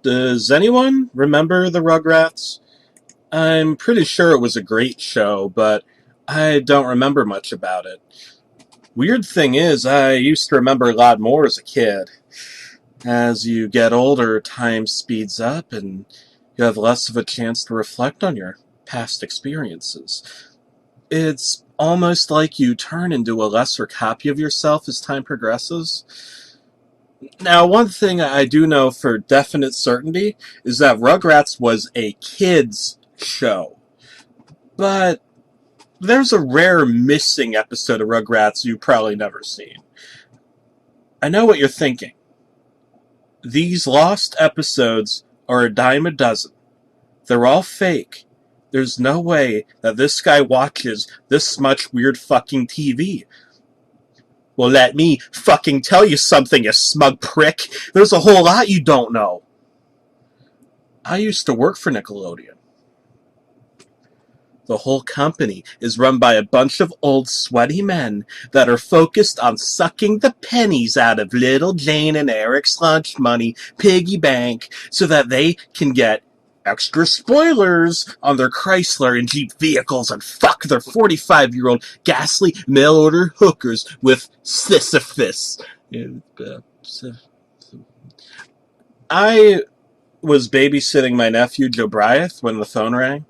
Does anyone remember the Rugrats? I'm pretty sure it was a great show, but I don't remember much about it. Weird thing is, I used to remember a lot more as a kid. As you get older, time speeds up and you have less of a chance to reflect on your past experiences. It's almost like you turn into a lesser copy of yourself as time progresses. Now, one thing I do know for definite certainty is that Rugrats was a kids' show. But there's a rare missing episode of Rugrats you've probably never seen. I know what you're thinking. These lost episodes are a dime a dozen. They're all fake. There's no way that this guy watches this much weird fucking TV. Well, let me fucking tell you something, you smug prick. There's a whole lot you don't know. I used to work for Nickelodeon. The whole company is run by a bunch of old sweaty men that are focused on sucking the pennies out of little Jane and Eric's lunch money piggy bank so that they can get extra spoilers on their Chrysler and Jeep vehicles and fuck their 45-year-old ghastly mail-order hookers with Sisyphus. I was babysitting my nephew Jobriath when the phone rang.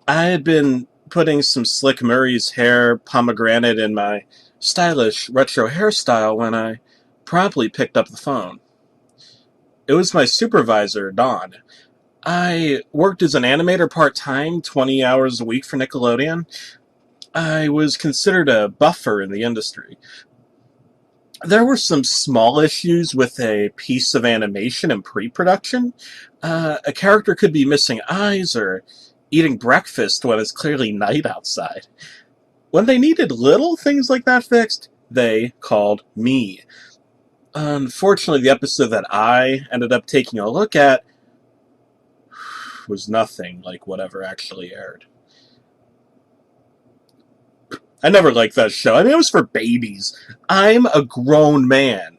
I had been putting some Slick Murray's hair pomegranate in my stylish retro hairstyle when I promptly picked up the phone. It was my supervisor, Don. I worked as an animator part-time, 20 hours a week for Nickelodeon. I was considered a buffer in the industry. There were some small issues with a piece of animation in pre-production. A character could be missing eyes or eating breakfast when it's clearly night outside. When they needed little things like that fixed, they called me. Unfortunately, the episode that I ended up taking a look at was nothing like whatever actually aired. I never liked that show. I mean, it was for babies. I'm a grown man,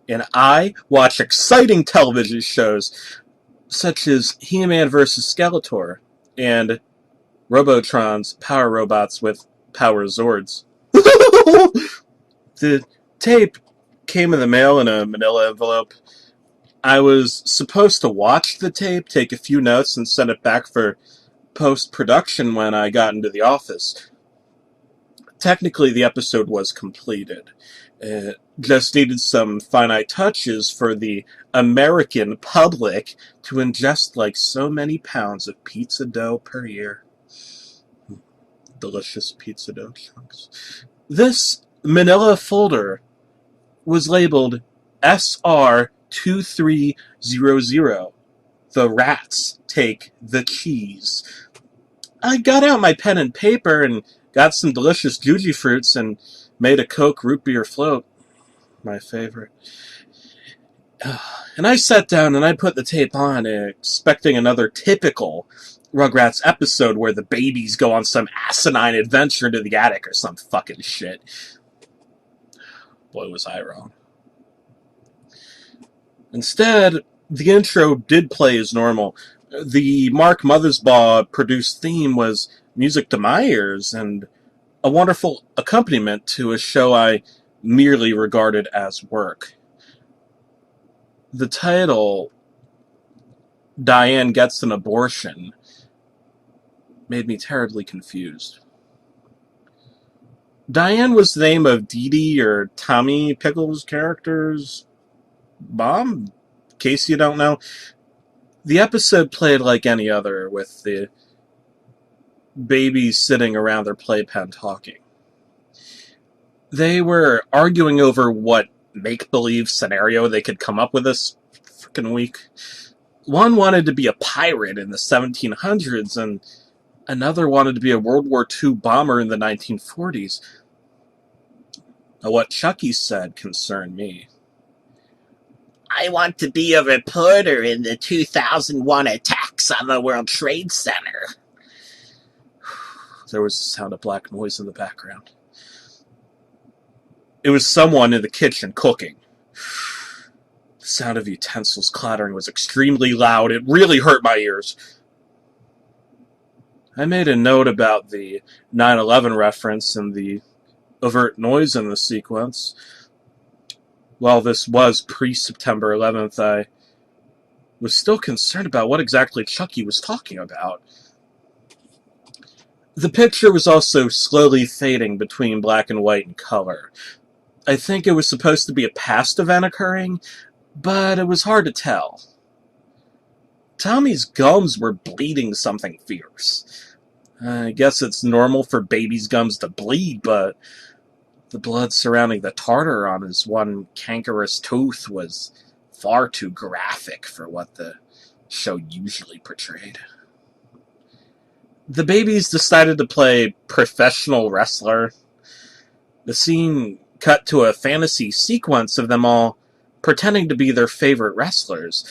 and I watch exciting television shows such as He-Man vs. Skeletor and Robotron's Power Robots with Power Zords. The tape came in the mail in a manila envelope. I was supposed to watch the tape, take a few notes, and send it back for post-production when I got into the office. Technically, the episode was completed. It just needed some finite touches for the American public to ingest like so many pounds of pizza dough per year. Delicious pizza dough chunks. This manila folder was labeled SR2300. The rats take the cheese. I got out my pen and paper and got some delicious juji fruits and made a Coke root beer float. My favorite. And I sat down and I put the tape on, expecting another typical Rugrats episode where the babies go on some asinine adventure into the attic or some fucking shit. Boy, was I wrong. Instead, the intro did play as normal. The Mark Mothersbaugh produced theme was music to my ears and a wonderful accompaniment to a show I merely regarded as work. The title, Diane Gets an Abortion, made me terribly confused. Diane was the name of Dee Dee or Tommy Pickles' character's mom? In case you don't know. The episode played like any other, with the babies sitting around their playpen talking. They were arguing over what make-believe scenario they could come up with this frickin' week. One wanted to be a pirate in the 1700s, and another wanted to be a World War II bomber in the 1940s. What Chucky said concerned me. I want to be a reporter in the 2001 attacks on the World Trade Center. There was the sound of black noise in the background. It was someone in the kitchen cooking. The sound of utensils clattering was extremely loud. It really hurt my ears. I made a note about the 9/11 reference and the overt noise in the sequence. While this was pre-September 11th, I was still concerned about what exactly Chucky was talking about. The picture was also slowly fading between black and white and color. I think it was supposed to be a past event occurring, but it was hard to tell. Tommy's gums were bleeding something fierce. I guess it's normal for babies' gums to bleed, but the blood surrounding the tartar on his one cankerous tooth was far too graphic for what the show usually portrayed. The babies decided to play professional wrestler. The scene cut to a fantasy sequence of them all pretending to be their favorite wrestlers.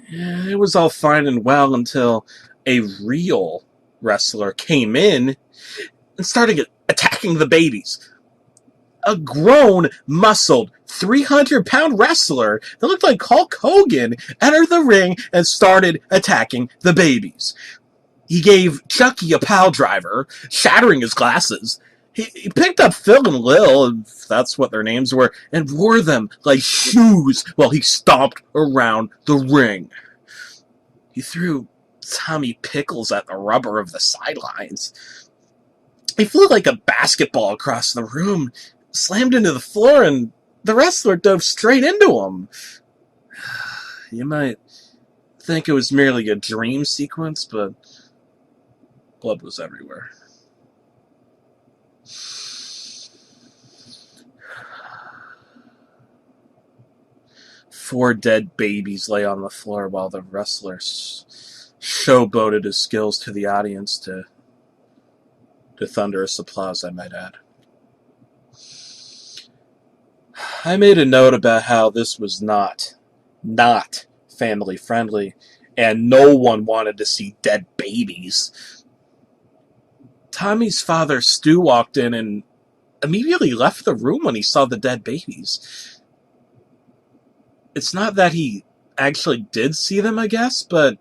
It was all fine and well until a real wrestler came in and started attacking the babies. A grown, muscled, 300-pound wrestler that looked like Hulk Hogan entered the ring and started attacking the babies. He gave Chucky a pile driver, shattering his glasses. He picked up Phil and Lil, if that's what their names were, and wore them like shoes while he stomped around the ring. He threw Tommy Pickles at the rubber of the sidelines. He flew like a basketball across the room, slammed into the floor, and the wrestler dove straight into him. You might think it was merely a dream sequence, but blood was everywhere. Four dead babies lay on the floor while the wrestler showboated his skills to the audience to thunderous applause, I might add. I made a note about how this was not family friendly, and no one wanted to see dead babies. Tommy's father, Stu, walked in and immediately left the room when he saw the dead babies. It's not that he actually did see them, I guess, but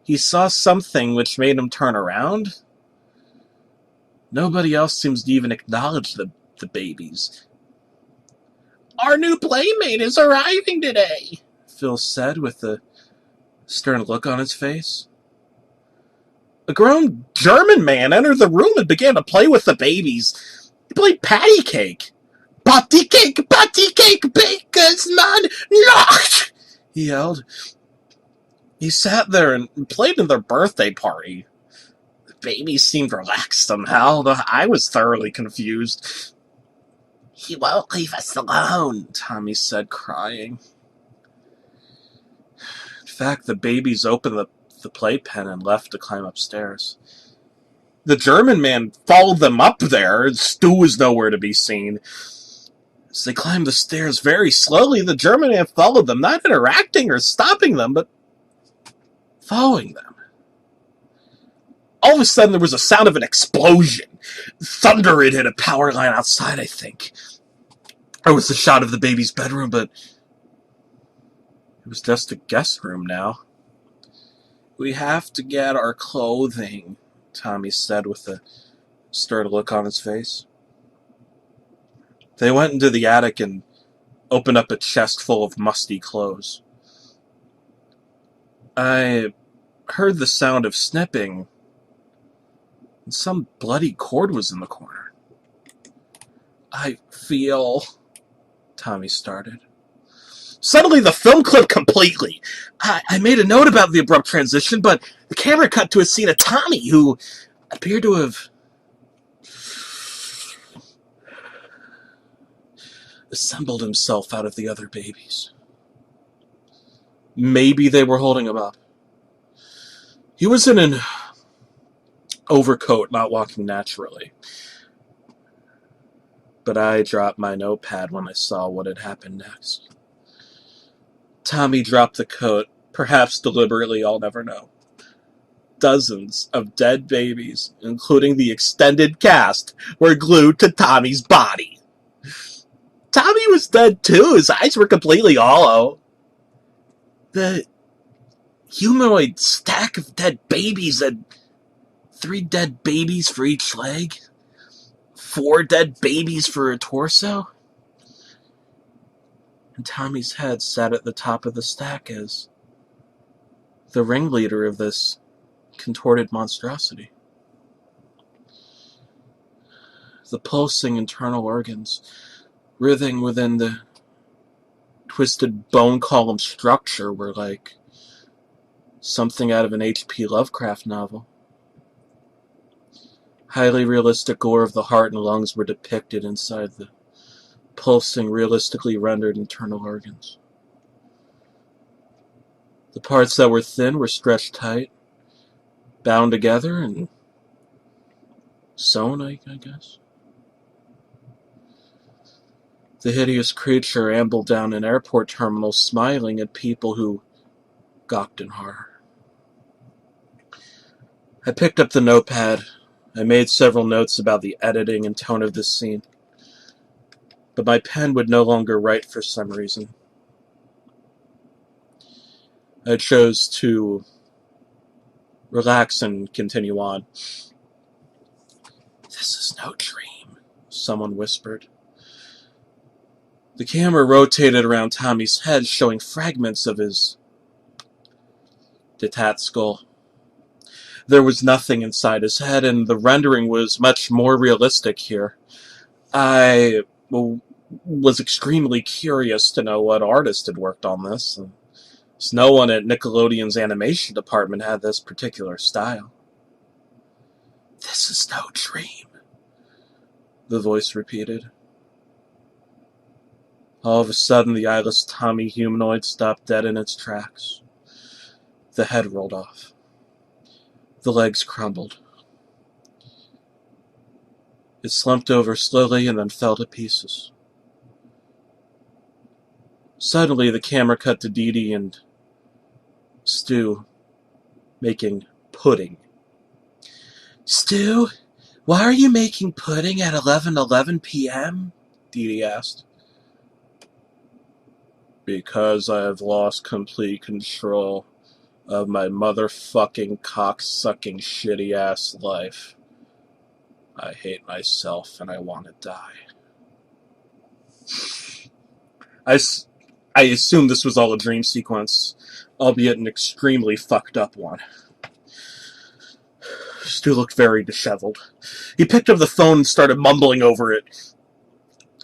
he saw something which made him turn around. Nobody else seems to even acknowledge the babies. Our new playmate is arriving today, Phil said with a stern look on his face. A grown German man entered the room and began to play with the babies. He played patty cake. Patty cake, baker's man, not! He yelled. He sat there and played in their birthday party. The babies seemed relaxed somehow, though I was thoroughly confused. He won't leave us alone, Tommy said, crying. In fact, the babies opened the playpen and left to climb upstairs. The German man followed them up there, and Stu was nowhere to be seen. As they climbed the stairs very slowly, the German man followed them, not interacting or stopping them, but following them. All of a sudden, there was a sound of an explosion. Thunder had hit a power line outside, I think. Or was the shot of the baby's bedroom, but it was just a guest room now. We have to get our clothing, Tommy said with a stern look on his face. They went into the attic and opened up a chest full of musty clothes. I heard the sound of snipping, and some bloody cord was in the corner. I feel... Tommy started. Suddenly the film clipped completely. I made a note about the abrupt transition, but the camera cut to a scene of Tommy, who appeared to have assembled himself out of the other babies. Maybe they were holding him up. He was in an overcoat, not walking naturally. But I dropped my notepad when I saw what had happened next. Tommy dropped the coat, perhaps deliberately, I'll never know. Dozens of dead babies, including the extended cast, were glued to Tommy's body. Tommy was dead too. His eyes were completely hollow. The humanoid stack of dead babies had 3 dead babies for each leg, 4 dead babies for a torso, and Tommy's head sat at the top of the stack as the ringleader of this contorted monstrosity. The pulsing internal organs, writhing within the twisted bone column structure, were like something out of an H.P. Lovecraft novel. Highly realistic gore of the heart and lungs were depicted inside the pulsing, realistically rendered internal organs. The parts that were thin were stretched tight, bound together, and sewn, I guess. The hideous creature ambled down an airport terminal, smiling at people who gawked in horror. I picked up the notepad. I made several notes about the editing and tone of this scene, but my pen would no longer write for some reason. I chose to relax and continue on. "This is no dream," someone whispered. The camera rotated around Tommy's head, showing fragments of his detached skull. There was nothing inside his head, and the rendering was much more realistic here. I was extremely curious to know what artist had worked on this. No one at Nickelodeon's animation department had this particular style. "This is no dream," the voice repeated. All of a sudden, the eyeless Tommy humanoid stopped dead in its tracks. The head rolled off. The legs crumbled. It slumped over slowly and then fell to pieces. Suddenly, the camera cut to Dee Dee and Stu making pudding. "Stu, why are you making pudding at 11:11 p.m.? Dee Dee asked. "Because I have lost complete control of my motherfucking cock-sucking shitty-ass life. I hate myself and I want to die." I assume this was all a dream sequence, albeit an extremely fucked up one. Stu looked very disheveled. He picked up the phone and started mumbling over it.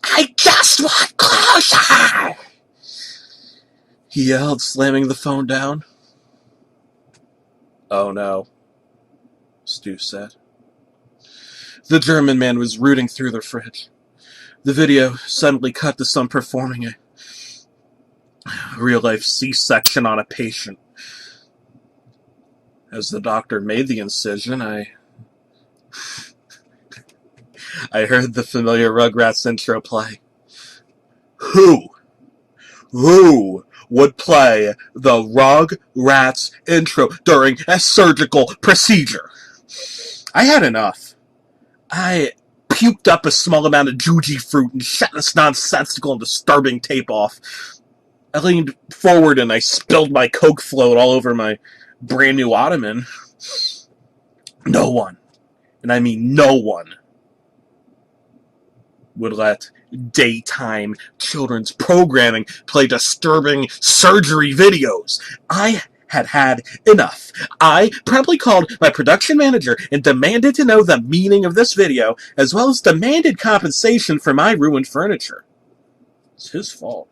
"I just want closure!" he yelled, slamming the phone down. "Oh no," Stu said. The German man was rooting through the fridge. The video suddenly cut to some performing a real-life C-section on a patient. As the doctor made the incision, I heard the familiar Rugrats intro play. Who would play the Rugrats intro during a surgical procedure? I had enough. I puked up a small amount of juji fruit and shut this nonsensical and disturbing tape off. I leaned forward and I spilled my Coke float all over my brand new ottoman. No one, and I mean no one, would let daytime children's programming play disturbing surgery videos. I had enough. I promptly called my production manager and demanded to know the meaning of this video, as well as demanded compensation for my ruined furniture. It's his fault.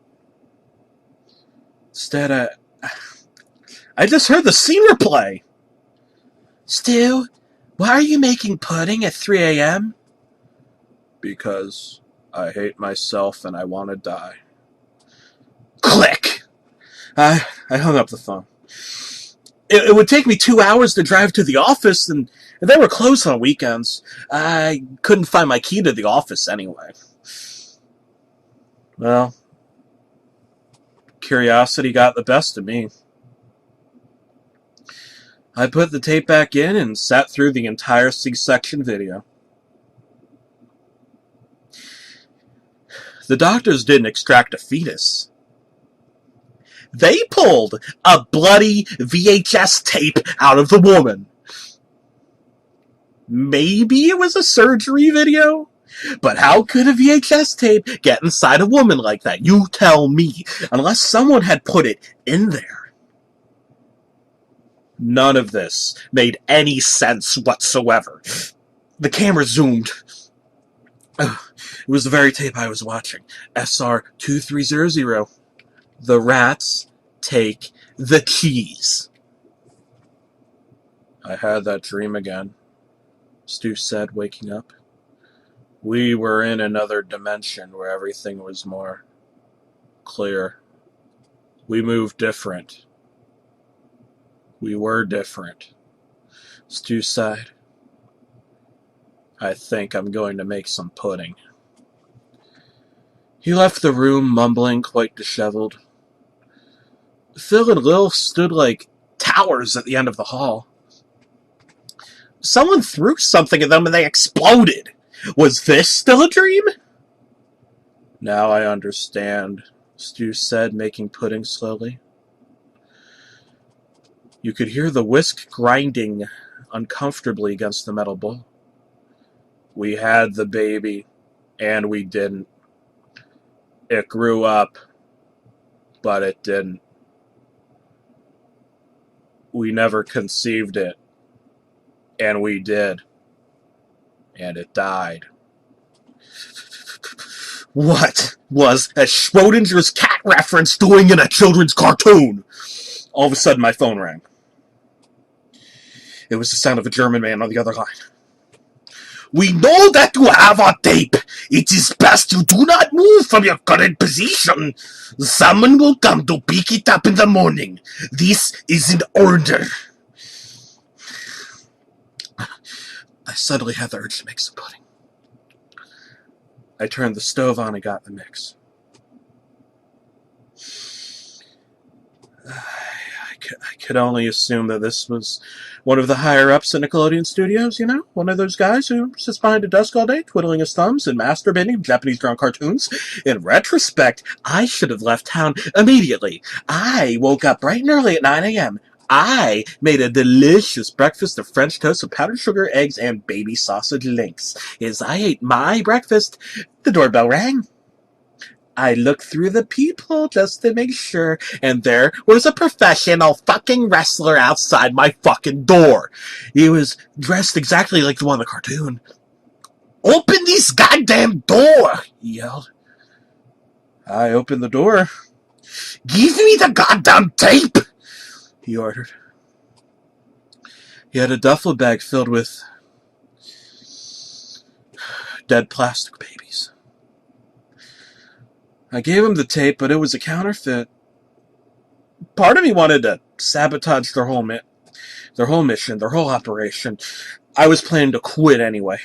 Instead, I just heard the scene replay. "Stu, why are you making pudding at 3 a.m.? "Because I hate myself and I want to die." Click! I hung up the phone. It would take me 2 hours to drive to the office, and they were closed on weekends. I couldn't find my key to the office anyway. Well, curiosity got the best of me. I put the tape back in and sat through the entire C-section video. The doctors didn't extract a fetus. They pulled a bloody VHS tape out of the woman. Maybe it was a surgery video? But how could a VHS tape get inside a woman like that? You tell me. Unless someone had put it in there. None of this made any sense whatsoever. The camera zoomed. It was the very tape I was watching. SR2300. The rats take the keys. I had that dream again, Stu said, waking up. We were in another dimension where everything was more clear. We moved different. We were different. Stu sighed. I think I'm going to make some pudding. He left the room, mumbling, quite disheveled. Phil and Lil stood like towers at the end of the hall. Someone threw something at them and they exploded. Was this still a dream? Now I understand, Stu said, making pudding slowly. You could hear the whisk grinding uncomfortably against the metal bowl. We had the baby, and we didn't. It grew up, but it didn't. We never conceived it, and we did. And it died. What was a Schrodinger's cat reference doing in a children's cartoon? All of a sudden, my phone rang. It was the sound of a German man on the other line. We know that you have a tape. It is best you do not move from your current position. Someone will come to pick it up in the morning. This is an order. I suddenly had the urge to make some pudding. I turned the stove on and got the mix. I could only assume that this was one of the higher-ups at Nickelodeon Studios, you know? One of those guys who sits behind a desk all day, twiddling his thumbs and masturbating Japanese-drawn cartoons. In retrospect, I should have left town immediately. I woke up bright and early at 9 a.m. I made a delicious breakfast of French toast with powdered sugar, eggs, and baby sausage links. As I ate my breakfast, the doorbell rang. I looked through the peephole just to make sure, and there was a professional fucking wrestler outside my fucking door. He was dressed exactly like the one in the cartoon. Open this goddamn door, he yelled. I opened the door. Give me the goddamn tape, he ordered. He had a duffel bag filled with dead plastic babies. I gave him the tape, but it was a counterfeit. Part of me wanted to sabotage their whole mission, their whole operation. I was planning to quit anyway.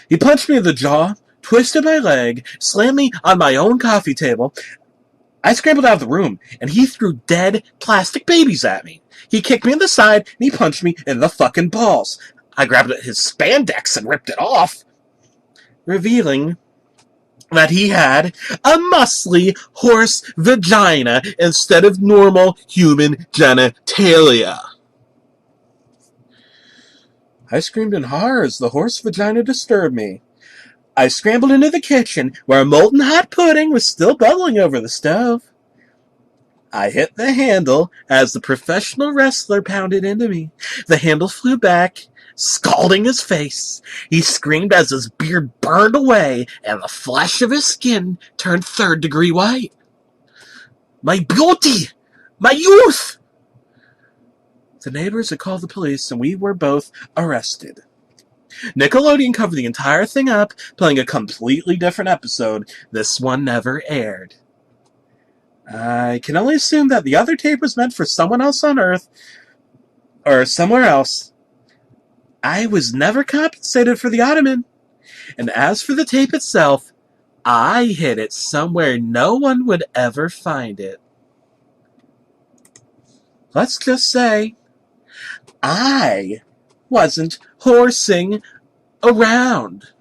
He punched me in the jaw, twisted my leg, slammed me on my own coffee table. I scrambled out of the room, and he threw dead plastic babies at me. He kicked me in the side, and he punched me in the fucking balls. I grabbed his spandex and ripped it off, revealing that he had a muscly horse vagina instead of normal human genitalia. I screamed in horror as the horse vagina disturbed me. I scrambled into the kitchen, where molten hot pudding was still bubbling over the stove. I hit the handle as the professional wrestler pounded into me. The handle flew back, scalding his face. He screamed as his beard burned away and the flesh of his skin turned third-degree white. My beauty! My youth! The neighbors had called the police, and we were both arrested. Nickelodeon covered the entire thing up, playing a completely different episode. This one never aired. I can only assume that the other tape was meant for someone else on Earth, or somewhere else. I was never compensated for the ottoman. And as for the tape itself, I hid it somewhere no one would ever find it. Let's just say, I wasn't horsing around.